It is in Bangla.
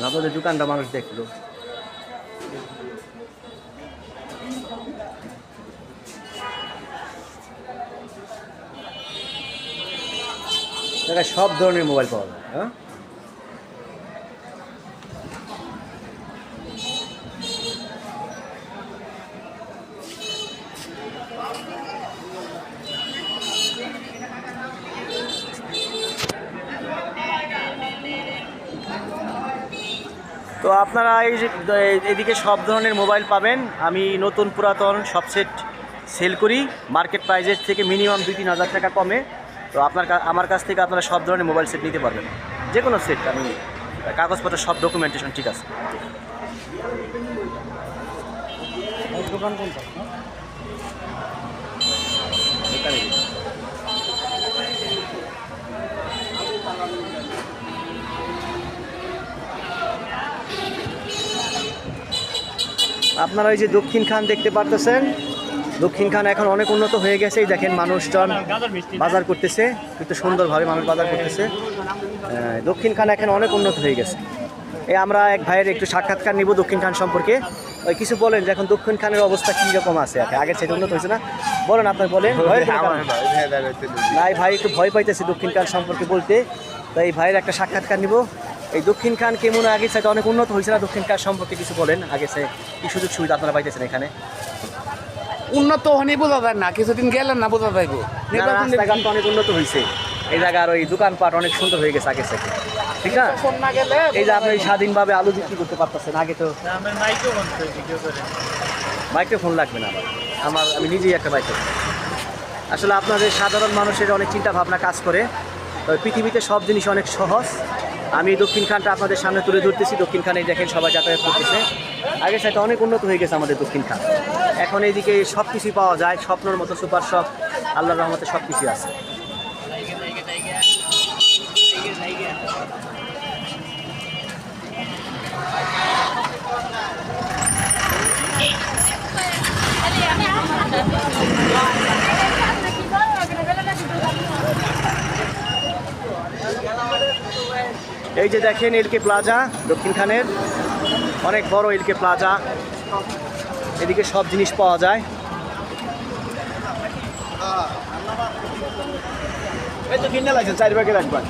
আপনাদের দোকানটা মানুষ দেখলো। সব ধরনের মোবাইল পাওয়া যায়। হ্যাঁ, তো আপনারা এই যে এদিকে সব ধরনের মোবাইল পাবেন। আমি নতুন পুরাতন সব সেট সেল করি মার্কেট প্রাইজের থেকে মিনিমাম 2-3 হাজার টাকা কমে। তো আমার কাছ থেকে আপনারা সব ধরনের মোবাইল সেট নিতে পারবেন, যে কোনো সেট। আমি কাগজপত্র সব ডকুমেন্টেশন ঠিক আছে। দোকান কোনটা? আপনারা ওই যে দক্ষিণ খান দেখতে পারতেছেন, দক্ষিণ খান এখন অনেক উন্নত হয়ে গেছে। এই দেখেন মানুষজন বাজার করতেছে, কিন্তু সুন্দরভাবে মানুষ বাজার করতেছে। দক্ষিণ খান এখন অনেক উন্নত হয়ে গেছে। এই আমরা এক ভাইয়ের একটু সাক্ষাৎকার নিব দক্ষিণ খান সম্পর্কে। ওই কিছু বলেন যে এখন দক্ষিণ খানের অবস্থা কী রকম আছে, আগের সাথে উন্নত হয়েছে না? বলেন, আপনার বলেন। নাই ভাই, একটু ভয় পাইতেছে দক্ষিণ খান সম্পর্কে বলতে। তো এই ভাইয়ের একটা সাক্ষাৎকার নিব। এই দক্ষিণ খান কেমন আগের সাথে অনেক উন্নত হয়েছে না? দক্ষিণ খান সম্পর্কে কিছু বলেন, আগে সে কী সুযোগ সুবিধা আপনারা পাইতেছেন এখানে? উন্নত হয়নি বোঝা যায় না, কিছুদিন গেলেন না বোঝা যাইব। রাস্তাঘাট অনেক উন্নত হয়েছে, এই জায়গার ওই দোকানপাট অনেক সুন্দর হয়ে গেছে আগের থেকে, ঠিক না? এই যে আপনি স্বাধীনভাবে আলু বিক্রি করতে পারতেছেন, আগে তো মাইক্রোফোন লাগবে না। আমি নিজেই একটা মাইক্রোফোন। আসলে আপনাদের সাধারণ মানুষের অনেক চিন্তা ভাবনা কাজ করে। তবে পৃথিবীতে সব জিনিস অনেক সহজ। আমি দক্ষিণ খানটা আপনাদের সামনে তুলে ধরতেছি। দক্ষিণ খানে দেখেন সবাই যাতায়াত করতেছে। আগের সাথে অনেক উন্নত হয়ে গেছে আমাদের দক্ষিণ খান। এখন এইদিকে সব কিছুই পাওয়া যায়, স্বপ্নের মতো সুপার শপ, আল্লাহর রহমতে সব কিছুই আছে। এই যে দেখেন এলকে প্লাজা, দক্ষিণ খানের অনেক বড় এলকে প্লাজা। এদিকে সব জিনিস পাওয়া যায়। এই তো কিনে লাগছে 4 প্যাকেট রাখবেন।